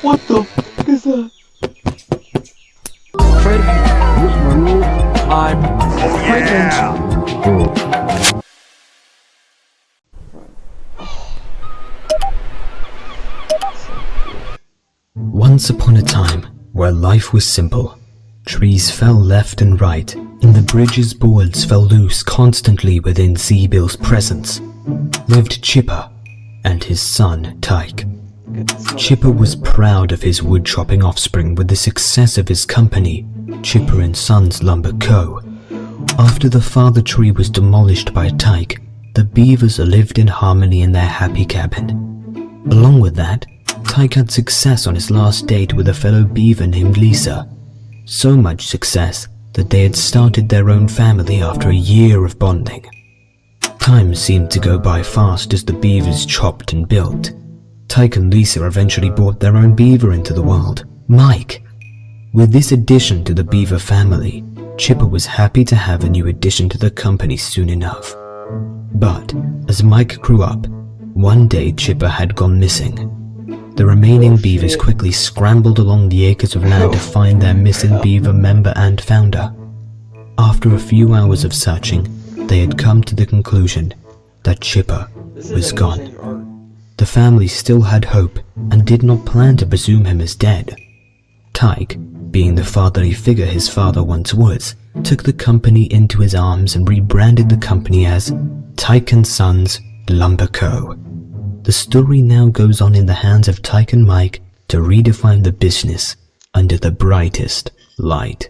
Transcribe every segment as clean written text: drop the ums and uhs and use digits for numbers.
What the fuck is that? Fred, I'm pregnant. Once upon a time, where life was simple, trees fell left and right, and the bridge's boards fell loose constantly within Zeebill's presence, lived Chipper and his son, Tyke. Chipper was proud of his wood-chopping offspring with the success of his company, Chipper and Sons Lumber Co. After the father tree was demolished by Tyke, the beavers lived in harmony in their happy cabin. Along with that, Tyke had success on his last date with a fellow beaver named Lisa. So much success that they had started their own family after a year of bonding. Time seemed to go by fast as the beavers chopped and built. Tyke and Lisa eventually brought their own beaver into the world, Mike. With this addition to the beaver family, Chipper was happy to have a new addition to the company soon enough. But as Mike grew up, one day Chipper had gone missing. The remaining beavers quickly scrambled along the acres of land to find their missing beaver member and founder. After a few hours of searching, they had come to the conclusion that Chipper was gone. The family still had hope and did not plan to presume him as dead. Tyke, being the fatherly figure his father once was, took the company into his arms and rebranded the company as Tyke and Sons Lumber Co. The story now goes on in the hands of Tyke and Mike to redefine the business under the brightest light.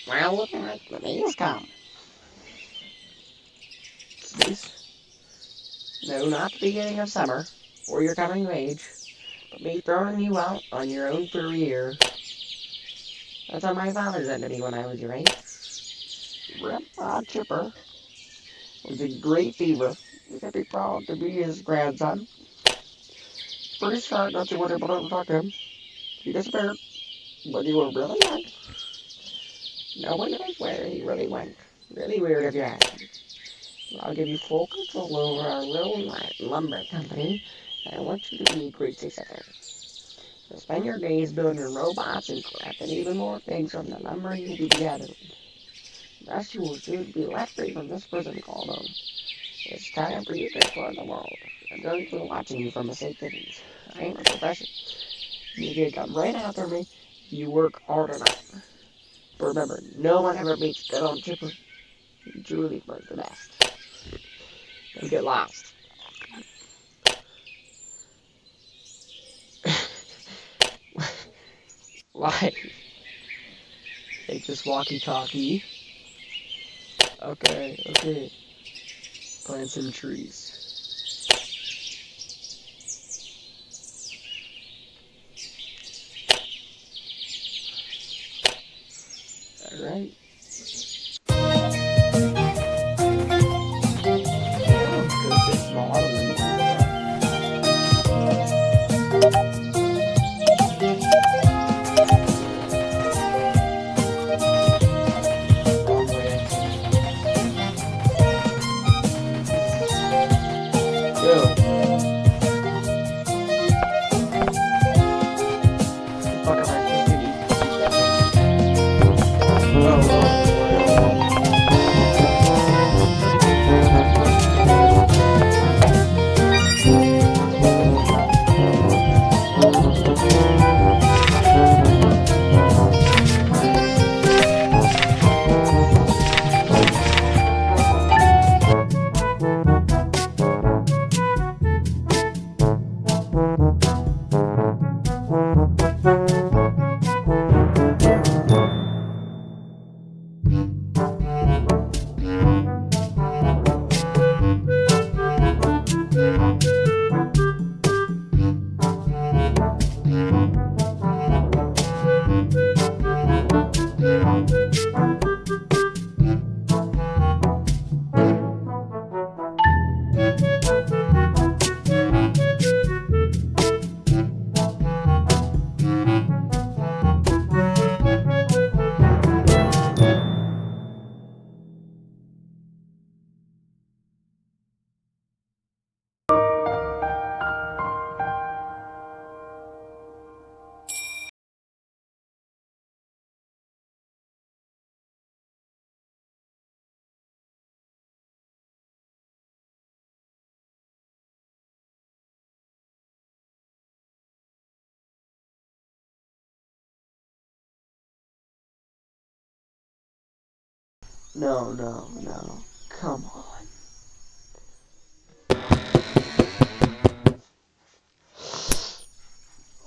Well, look at the days come. This? No, not the beginning of summer, or your coming of age, but me throwing you out on your own career. That's how my father said to me when I was your age. Grandpa Chipper was a great beaver. You could be proud to be his grandson. Pretty sad that you weren't able to talk to him. He disappeared, but you were really young. No one knows where he really went. Really weird if you ask. I'll give you full control over our little lumber company, and I want you to be a great success. So spend your days building robots and crafting even more things from the lumber you'll be gathering. Thus you will soon be left free from this prison called home. It's time for you to explore the world. I'm going to be watching you from a safe distance. I am a professional. You can come right after me if you work hard enough. But remember, no one ever beats good old Chipper. He truly was the best. Don't get lost. Why? Take this walkie-talkie. Okay. Plant some trees. Alright. Oh. No, no, no. Come on.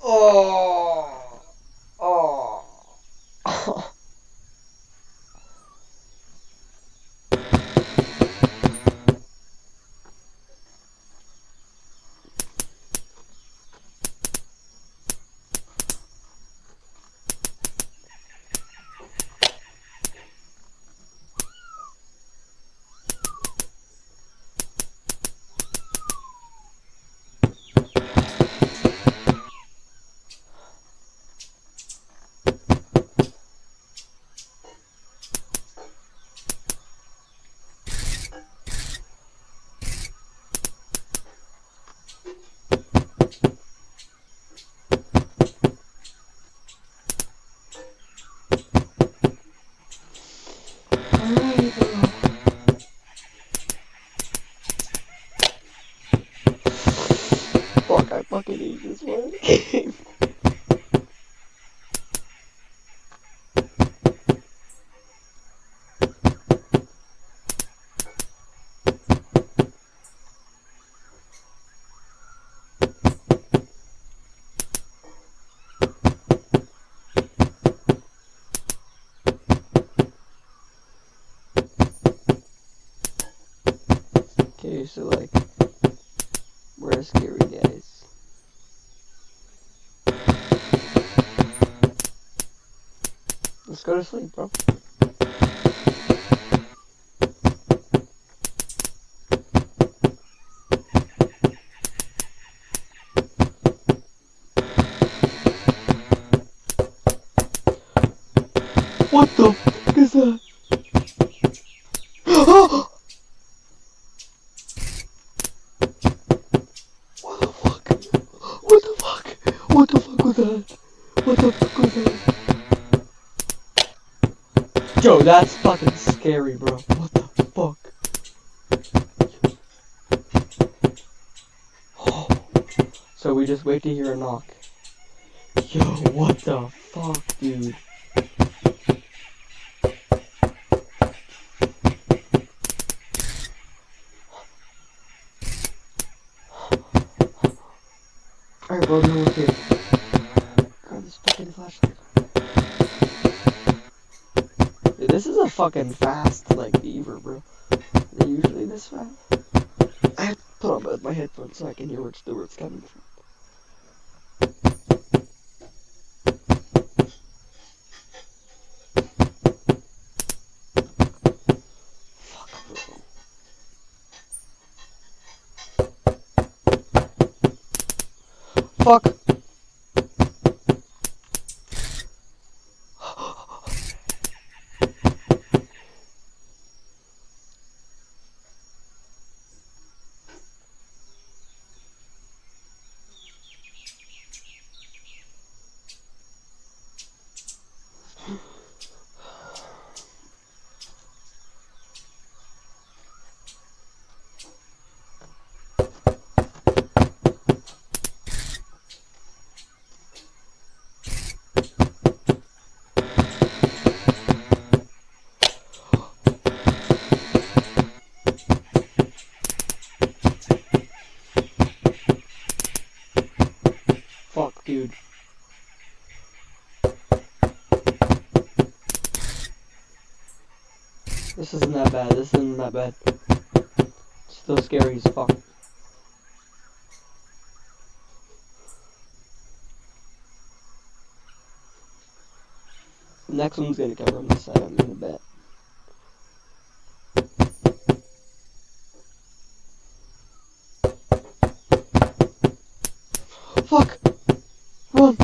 Oh. Oh. Oh. Alright, bro. Fuck, I fucking hate this one. Okay, so like, we're a scary guys. Let's go to sleep, bro. What the fuck is that? What the fuck? What the fuck? What the fuck was that? What the fuck was that? Yo, that's fucking scary, bro. What the fuck? So we just wait to hear a knock. Yo, what the fuck, dude? Alright, bro, no one's here. Grab this fucking flashlight. Dude, this is a fucking fast, like, beaver, bro. They're usually this fast. I have to put on both my headphones so I can hear where it's coming from. Fuck! Fuck, dude. This isn't that bad. This isn't that bad. It's still scary as fuck. The next one's gonna come from this side, I'm gonna bet. Fuck! Run!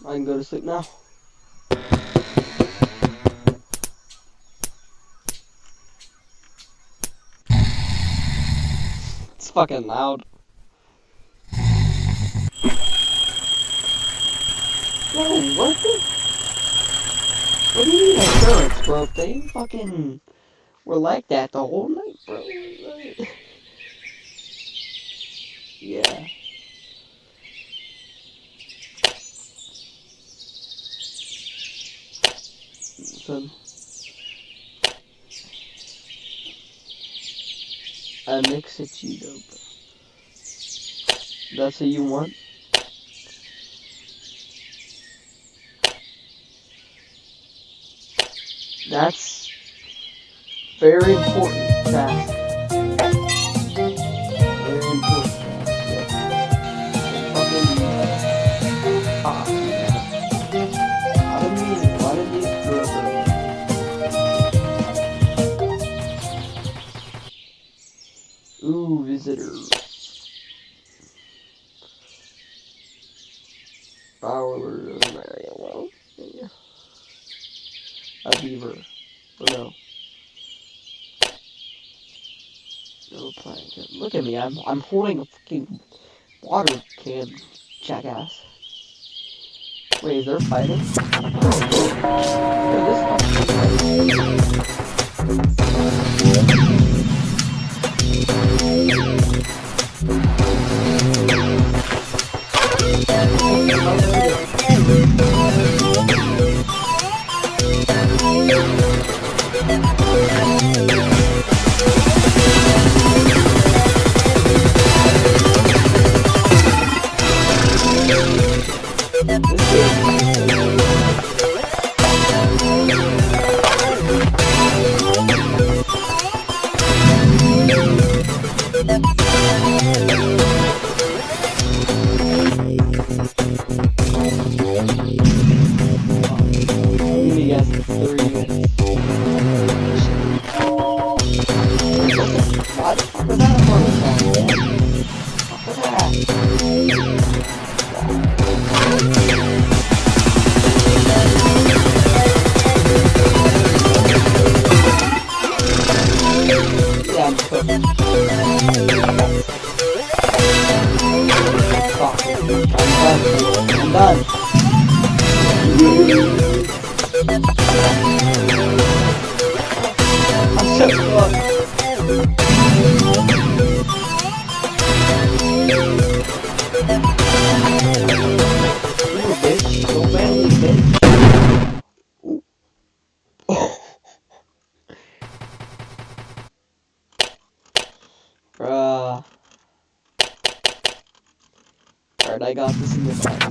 I can go to sleep now. fucking loud. Bro, what the? What do you mean insurance, bro? They fucking were like that the whole night, bro. Yeah. So, I mix it Cheeto, bro. That's what you want? That's very important task. Very important task. Yeah. Fucking hot, man. Why did these girls Ooh, visitors. Followers of Mary. Well, yeah. A beaver. Oh no. No plank. Look at me, I'm holding a fucking water can, jackass. Wait, is there fighting? Yo, this I'm done. I'm so fucked. You bitch. Go manly, bitch. Bruh. Alright, I got this in the back.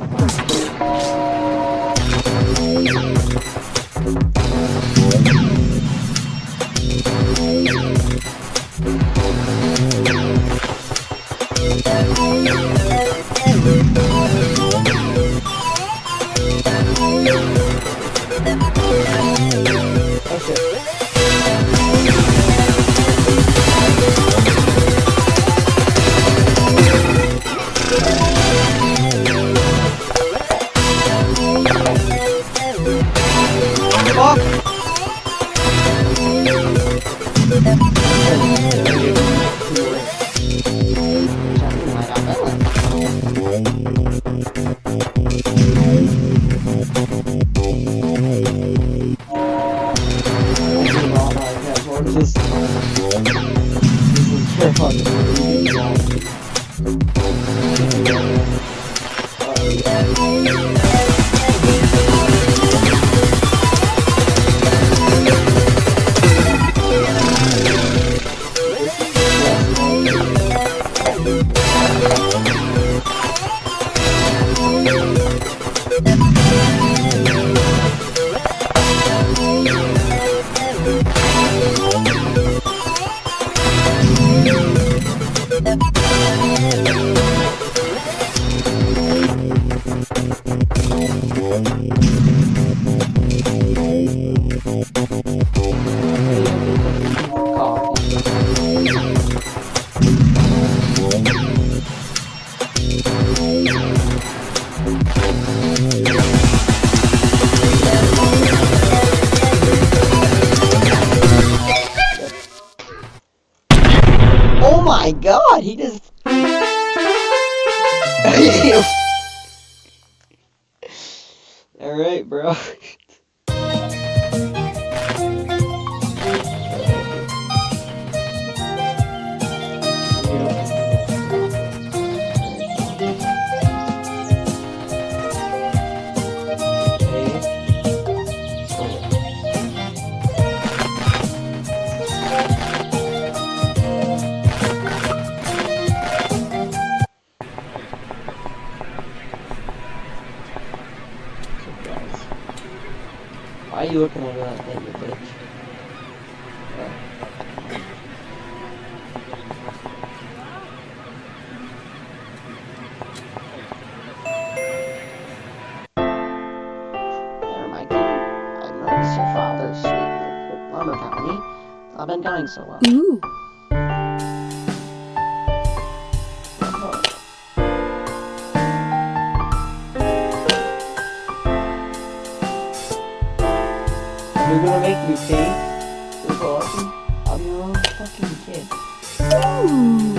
Oh my god! what? He just... Alright, bro. Why are you looking over that thing, you bitch? There, Mikey. I noticed your father's sweet lumber company. I've been going so well. Ooh. You're gonna make me pay for coffee? I'm your own fucking kid. Ooh.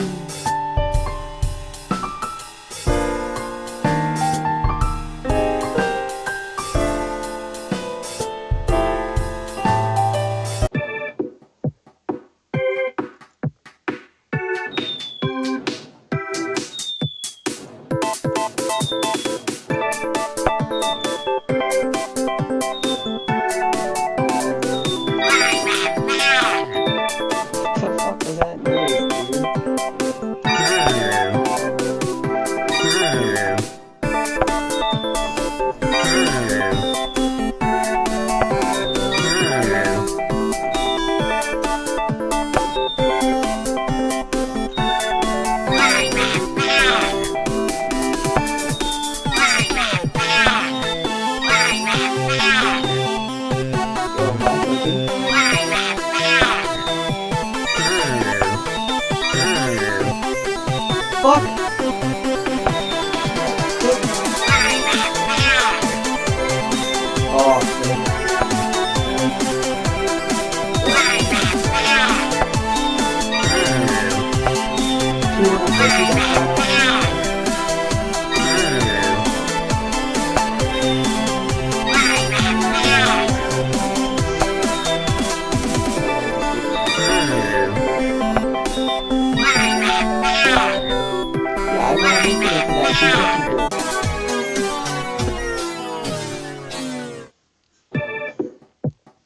What the fuck was that noise, dude? Fuck! Oh,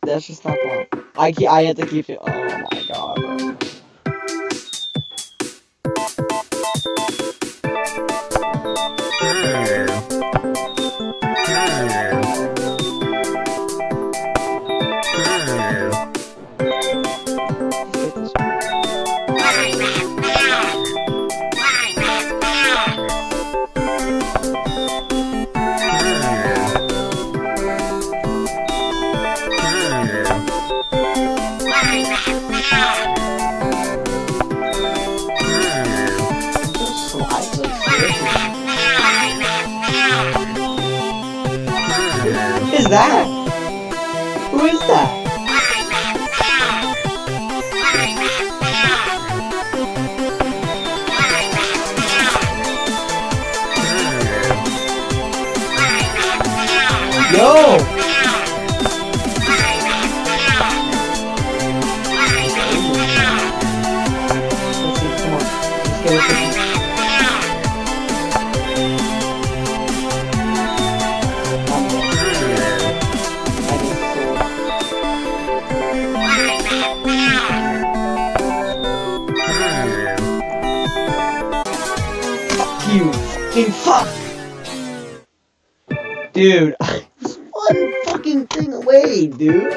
that's just not fun. I had to keep it. Oh my god, bro. Is that? Who is that? Yo! Let's see, come on. Let's get it. You fucking fuck! Dude, I was one fucking thing away, dude!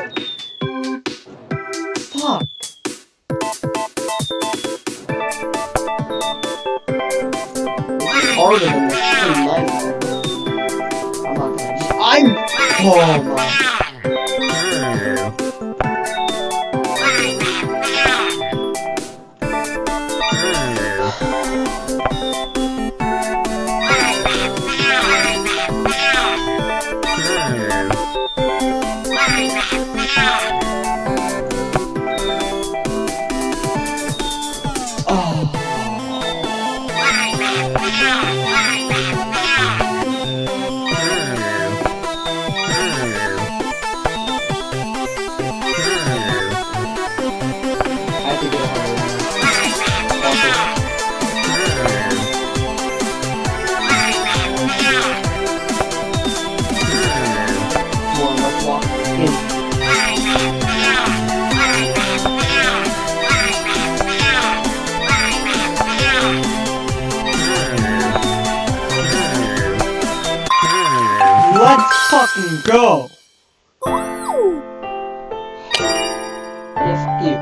Fuck! It's harder than the fucking knife. I'm not gonna just. Oh my. Oh. Let's fucking go! Yes, you.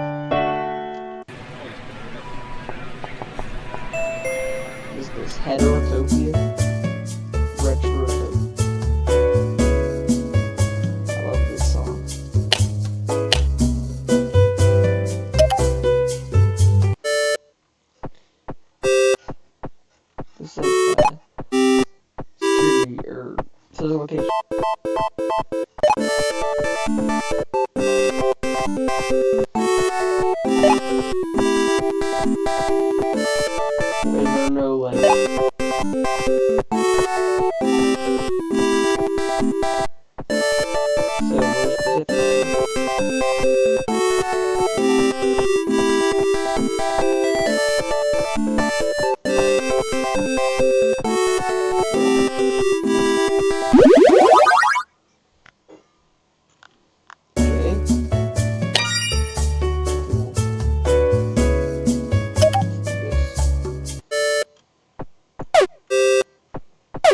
Is this heterotopia? Retrotopia. I love this song. This is security or physical location. Is there no like so more specific?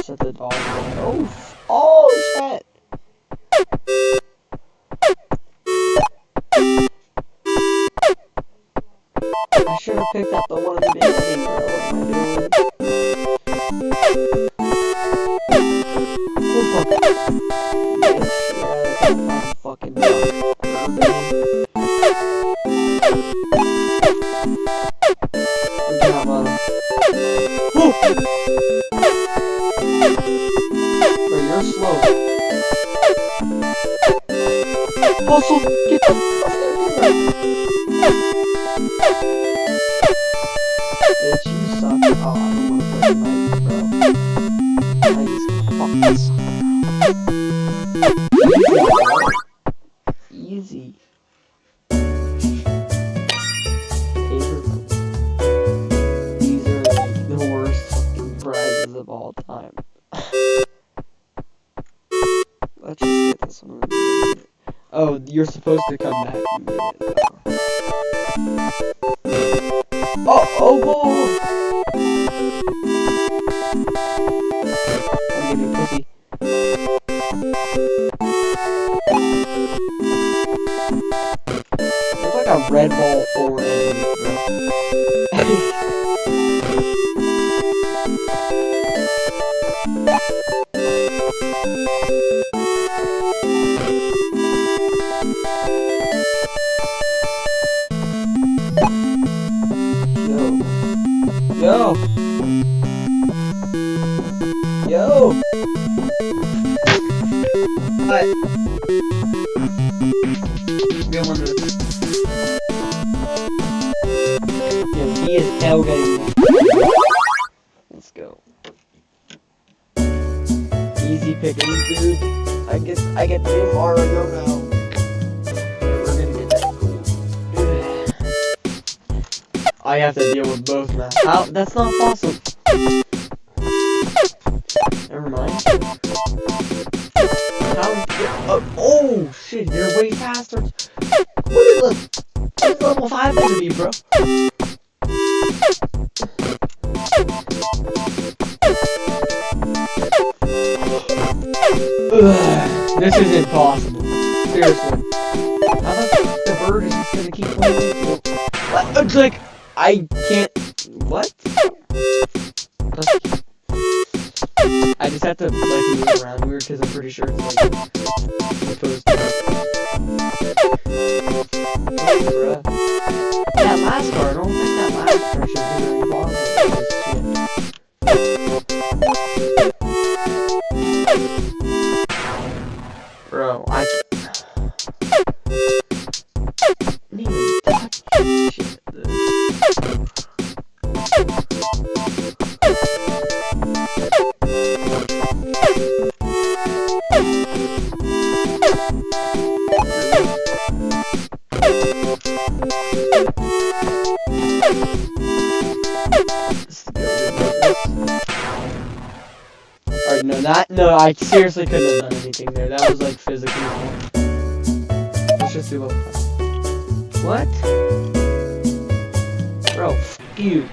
Set the dog down. Oh shit! I should have picked up the one in the beginning, bro. What am I doing? Oh fuck. Bitch, yeah, that's a fucking dog. Good job, man. Bro, you're slow. Also, get the bitch, you suck. Oh, I don't want to play tonight, bro. Nice. Fuck this. Easy. These are like the worst fucking prizes of all time. Let's just get this one. Oh, you're supposed to come back and get it. Oh, whoa! I'm giving pussy. Looks like a Red Ball 4 enemy, bro. Yo! What? Real one of this. Yo, he is tailgating. Let's go. Easy pickings, dude. I get to Mario now. We're gonna get that cool. I have to deal with both now. How? That's not possible. Never mind. How? Oh shit! You're way faster. What is level 5 gonna be, bro? Ugh, this is impossible. Seriously. How about the bird is just gonna keep playing? What? It's like I can't. What? I just have to like move around weird because I'm pretty sure it's like supposed to. Oh, bruh. That last card, I don't think that last card should be very possible. Bro, I didn't even touch shit, dude. Alright, no, I seriously couldn't have done anything there. That was like physically wrong. Let's just do level 5. What? Bro, f you.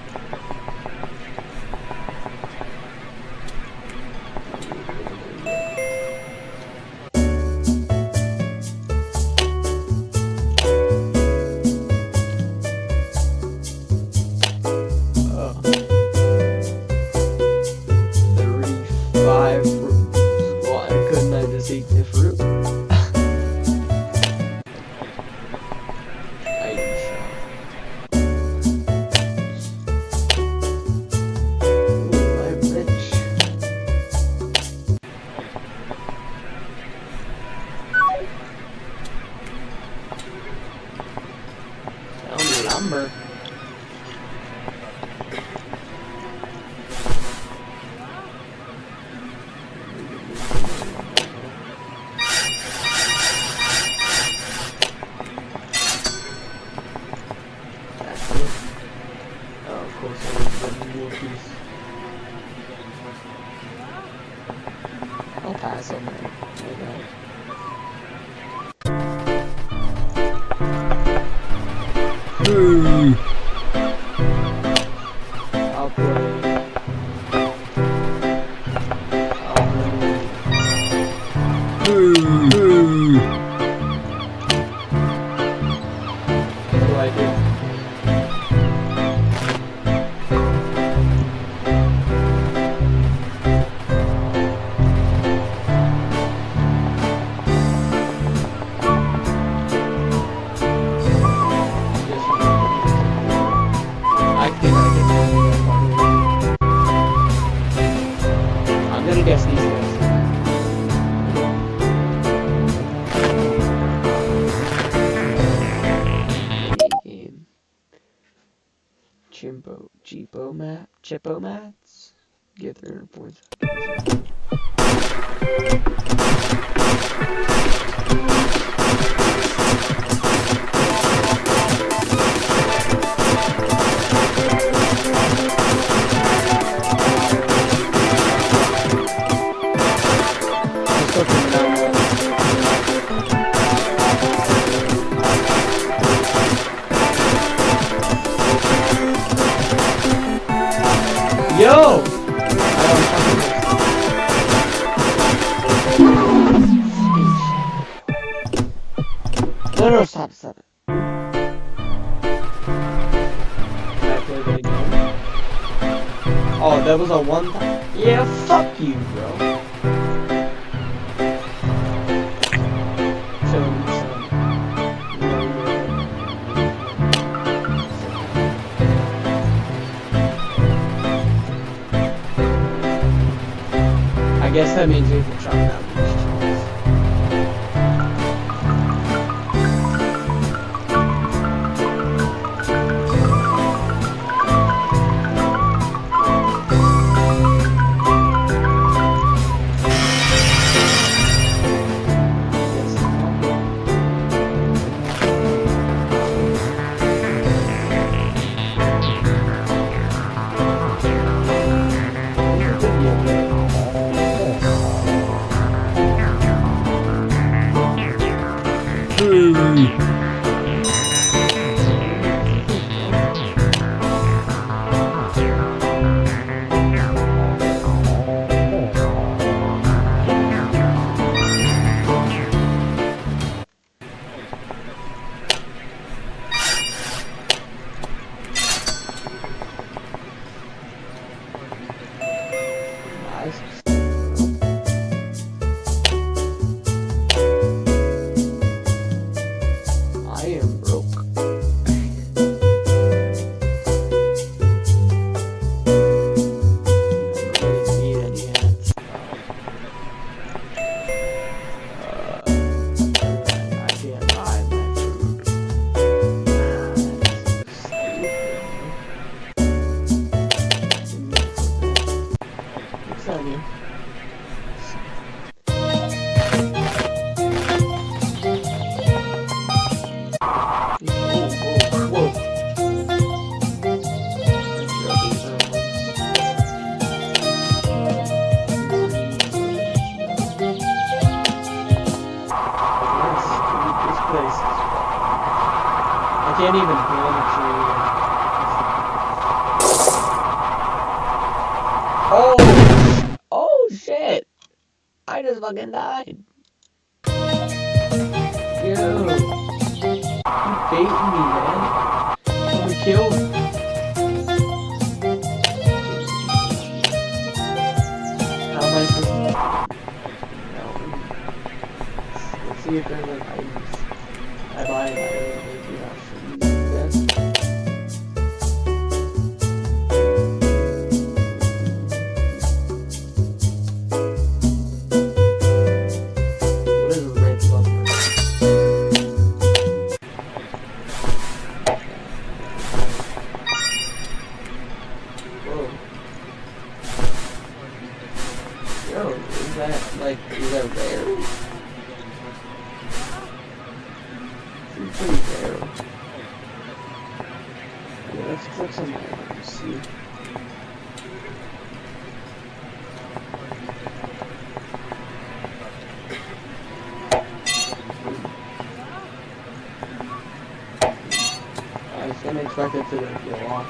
take the fruit. Item shop. Ooh, I'm rich. Sell me lumber. I'll pass on that. I'll play. What do I do? I'm gonna guess these guys. Game. Chippo mats. Get 300 points. Yo! No, stop. Can I play that again? Oh, that was a one time? Yeah, fuck you, bro. I guess that means we can chop down these trees. I am broke. I don't need any hats. I can't buy my food. What's on you? I can't even plant a tree. Oh shit! I just fucking died. Yo, you baiting me, man. Someone killed me. How am I supposed to? No. see if there's like items. I buy an item and make it actually use this. What is a red bumper? Whoa. Yo, is that like, is that rare? Seems pretty rare. Yeah, let's click some items, see. I didn't expect it to go off.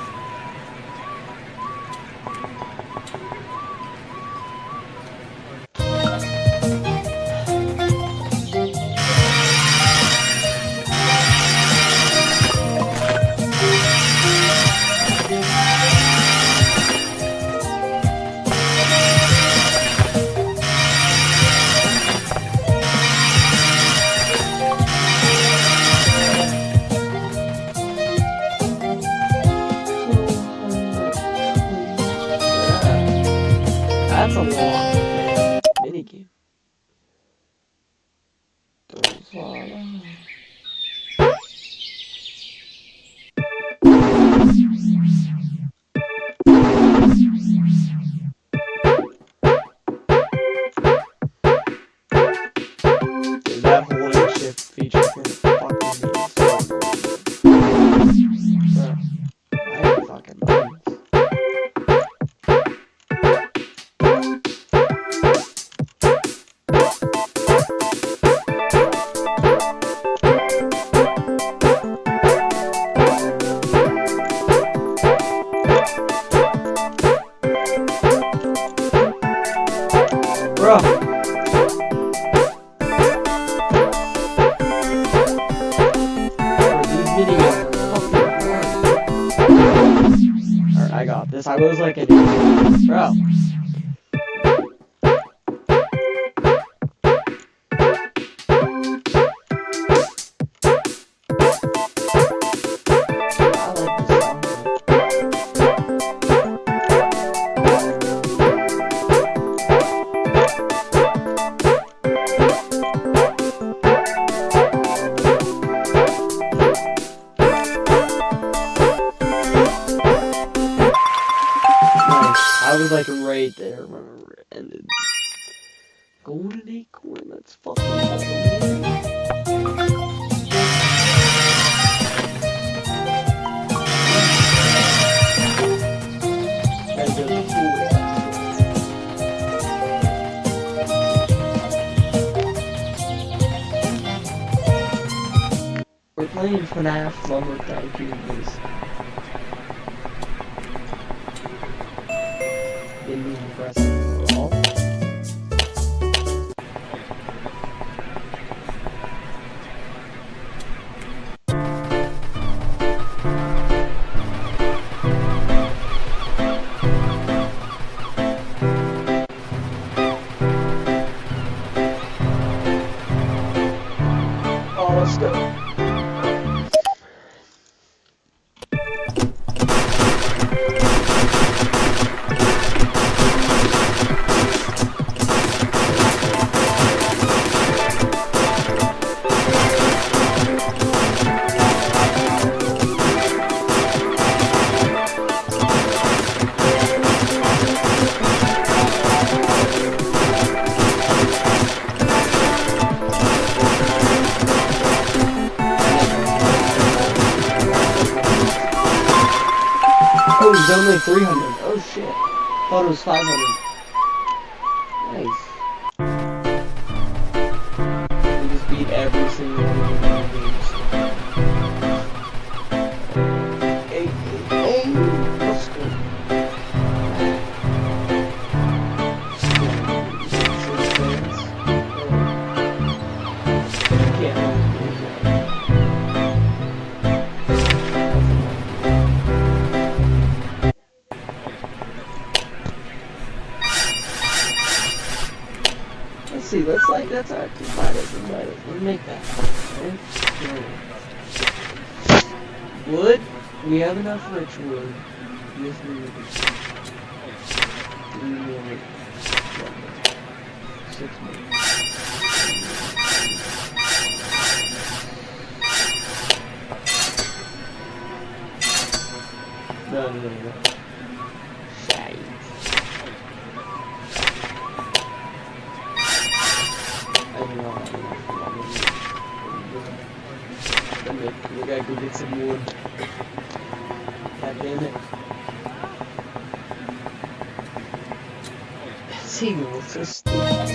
That's a long minigame. Is that holding shift feature for fucking me? Bro, I have fucking buttons. Bro. These videos are fucking hard. Alright, I got this. I was like an idiot. Bro. I like this song. I was like right there when it ended. Golden acorn, that's fucking amazing. And the food. We're playing FNAF one more time, please. Didn't even press it at all. Oh, let's go. Oh, it's only 300. Oh shit. Thought it was 500. Nice. We just beat every single one of the games. Hey, let's go. like that's alright. Combine it. We'll make that. Okay? Wood? We have enough rich wood. Yes, we do. 3 million. 6 million. No. Shite. I don't know. We gotta go get some wood. God damn it. See, it's so stupid.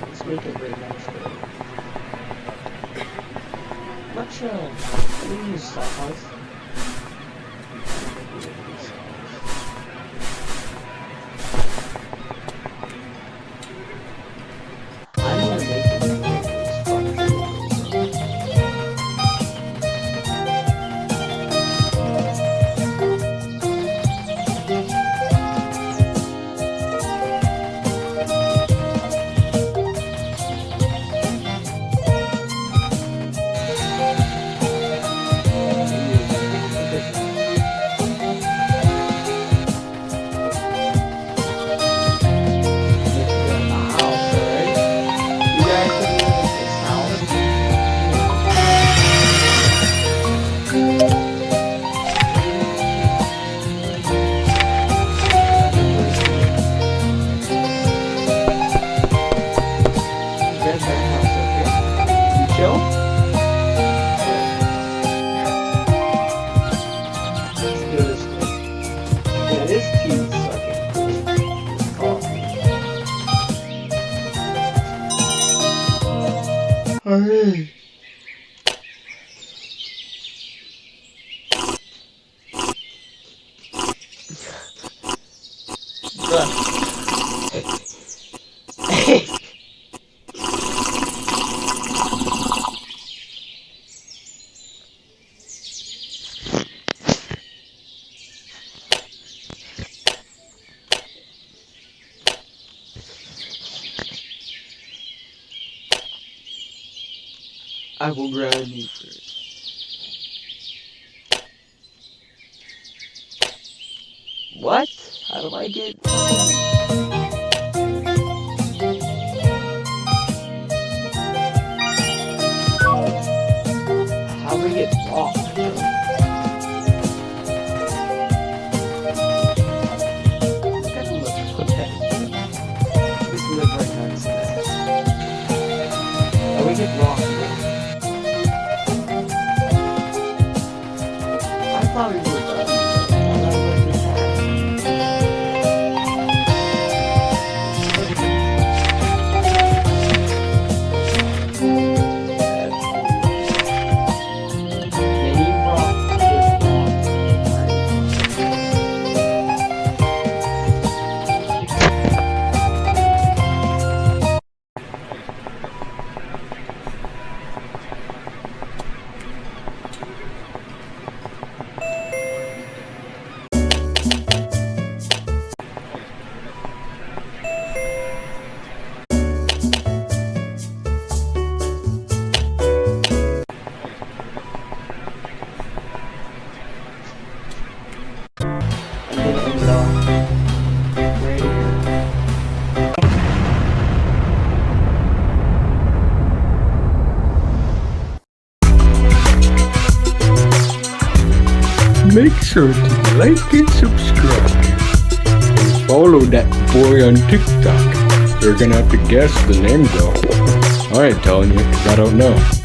Let's make it very nice. Much, we use sawhouse. I'm gonna make it Hey. I will grind you first. What? How do I get... How do I get rock? Just live right next to that. How do we get rock? I thought we were done. make sure to like and subscribe. And follow that boy on TikTok. You're gonna have to guess the name though. I ain't telling you, 'cause I don't know.